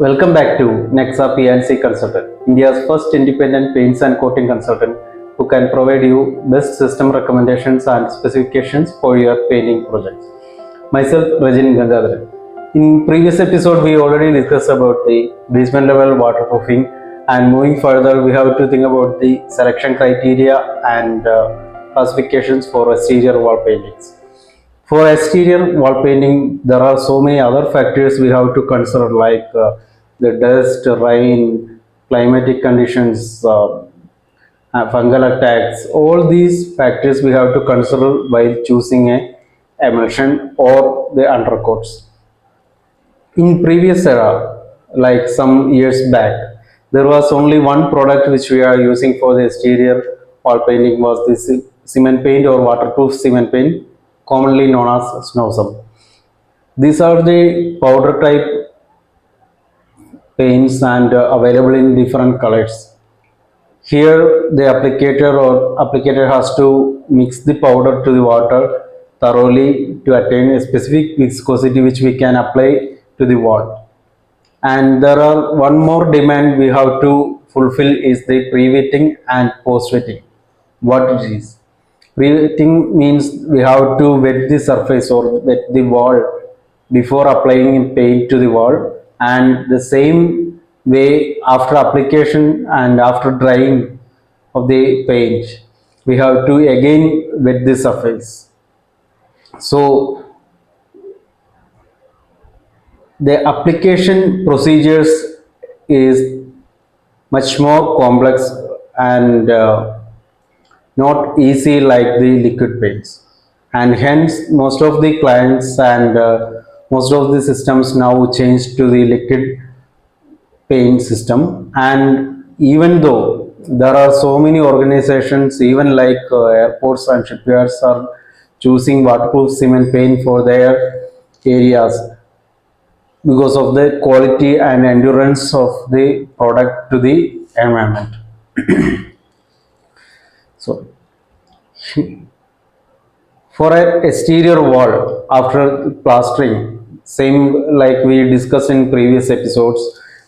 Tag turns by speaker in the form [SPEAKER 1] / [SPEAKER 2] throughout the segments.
[SPEAKER 1] Welcome back to Nexa PNC Consultant, India's first independent paints and coating consultant who can provide you best system recommendations and specifications for your painting projects. Myself, Rajin Gangadharan. In previous episode, we already discussed about the basement level waterproofing, and moving further, we have to think about the selection criteria and classifications for exterior wall paintings. For exterior wall painting, there are so many other factors we have to consider, like the dust, rain, climatic conditions, fungal attacks. All these factors we have to consider while choosing a emulsion or the undercoats. In previous era, like some years back, there was only one product which we are using for the exterior wall painting was this cement paint or waterproof cement paint, commonly known as Snosum. These are the powder type paints and available in different colors. Here the applicator has to mix the powder to the water thoroughly to attain a specific viscosity which we can apply to the wall. And there are one more demand we have to fulfill is the pre-wetting and post-wetting. What it is? Pre-wetting means we have to wet the surface or wet the wall before applying paint to the wall, and the same way after application and after drying of the paint we have to again wet the surface. So the application procedures is much more complex and not easy like the liquid paints, and hence most of the clients and most of the systems now changed to the liquid paint system. And even though there are so many organizations, even like airports and shipyards are choosing waterproof cement paint for their areas because of the quality and endurance of the product to the environment. So for an exterior wall after plastering, same like we discussed in previous episodes,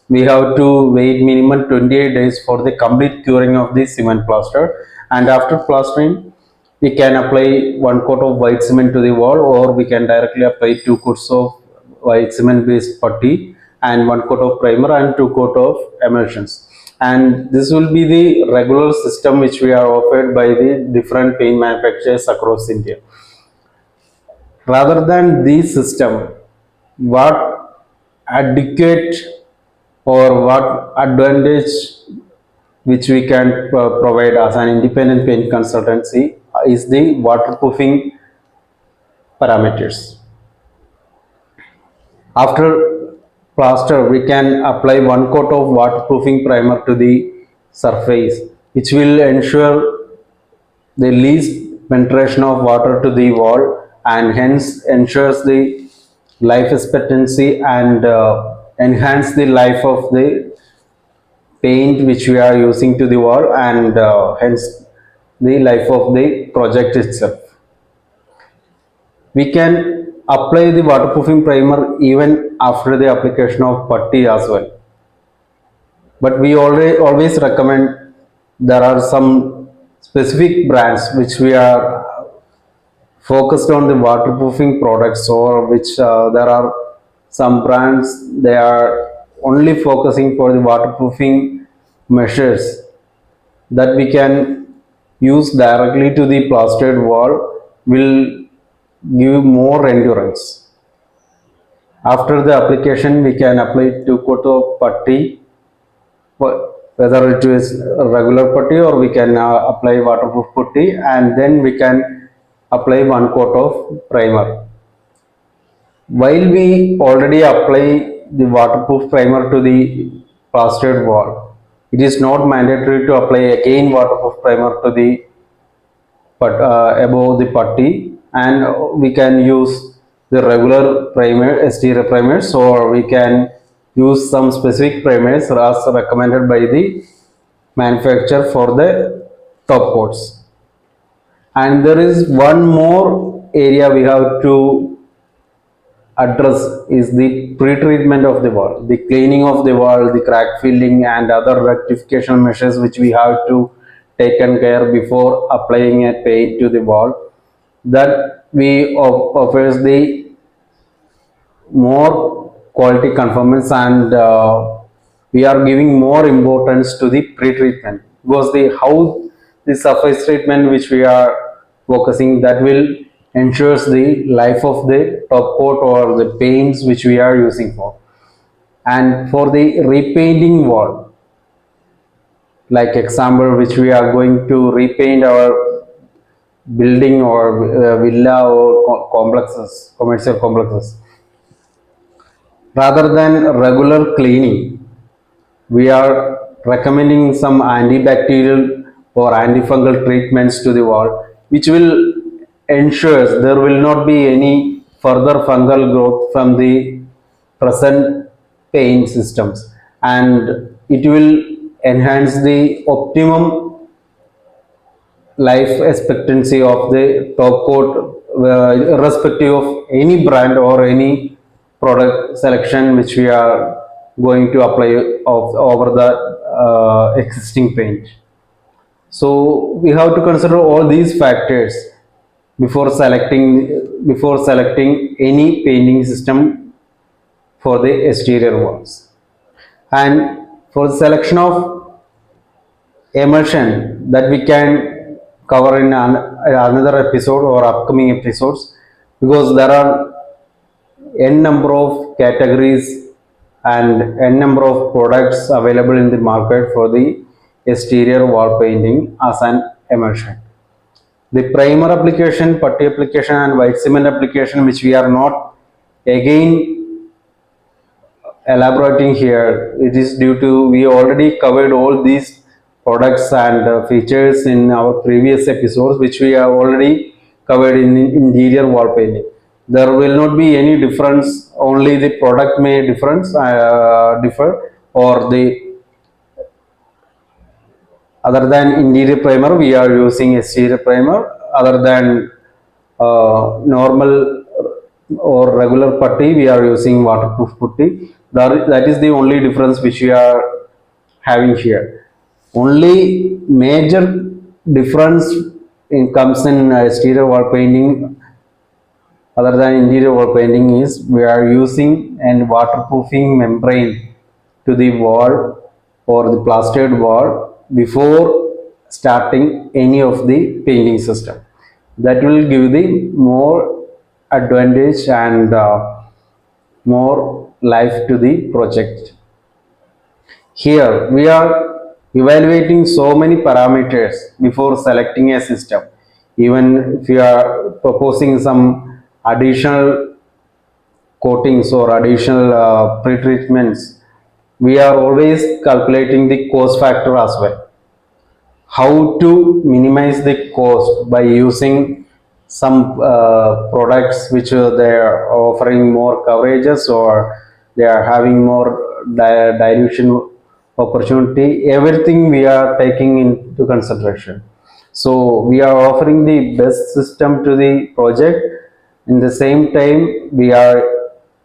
[SPEAKER 1] we have to wait minimum 28 days for the complete curing of the cement plaster. And after plastering, we can apply one coat of white cement to the wall, or we can directly apply two coats of white cement based putty and one coat of primer and two coat of emulsions. And this will be the regular system which we are offered by the different paint manufacturers across India. Rather than this system, what adequate or what advantage which we can provide as an independent paint consultancy is the waterproofing parameters. After plaster, we can apply one coat of waterproofing primer to the surface, which will ensure the least penetration of water to the wall and hence ensures the life expectancy and enhance the life of the paint which we are using to the wall, and hence the life of the project itself. We can apply the waterproofing primer even after the application of putty as well, but we always recommend there are some specific brands which we are focused on the waterproofing products, or which there are some brands they are only focusing for the waterproofing measures that we can use directly to the plastered wall will give more endurance. After the application, we can apply 2 coat of putty, whether it is a regular putty or we can apply waterproof putty, and then we can apply one coat of primer. While we already apply the waterproof primer to the plastered wall, it is not mandatory to apply again waterproof primer to the above the putty, and we can use the regular primer, exterior primers, or we can use some specific primers as recommended by the manufacturer for the top coats. And there is one more area we have to address is the pre-treatment of the wall, the cleaning of the wall, the crack filling and other rectification measures which we have to taken care before applying a paint to the wall, that we offers the more quality conformance, and we are giving more importance to the pre-treatment, because the how the surface treatment which we are focusing, that will ensures the life of the top coat or the paints which we are using for. And for the repainting wall, like example which we are going to repaint our building or villa or complexes, commercial complexes, rather than regular cleaning, we are recommending some antibacterial or antifungal treatments to the wall, which will ensure there will not be any further fungal growth from the present paint systems, and it will enhance the optimum life expectancy of the top coat, irrespective of any brand or any product selection which we are going to apply over the existing paint. So we have to consider all these factors before selecting any painting system for the exterior walls. And for the selection of emulsion, that we can cover in another episode or upcoming episodes, because there are n number of categories and n number of products available in the market for the exterior wall painting as an emulsion. The primer application, putty application and white cement application, which we are not again elaborating here, it is due to we already covered all these products and features in our previous episodes, which we have already covered in interior wall painting. There will not be any difference, only the product may differ, or the other than interior primer we are using exterior primer, other than normal or regular putty we are using waterproof putty. That is the only difference which we are having here. Only major difference comes in exterior wall painting other than interior wall painting is we are using a waterproofing membrane to the wall or the plastered wall before starting any of the painting system. That will give the more advantage and more life to the project. Here we are evaluating so many parameters before selecting a system. Even if you are proposing some additional coatings or additional pre-treatments, we are always calculating the cost factor as well. How to minimize the cost by using some products which they are offering more coverages, or they are having more dilution opportunity. Everything we are taking into consideration. So we are offering the best system to the project. In the same time, we are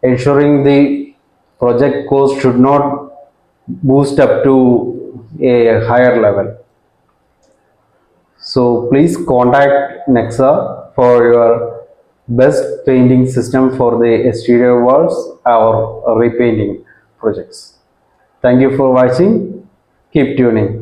[SPEAKER 1] ensuring the project cost should not boost up to a higher level. So please contact Nexa for your best painting system for the exterior walls or repainting projects. Thank you for watching. Keep tuning.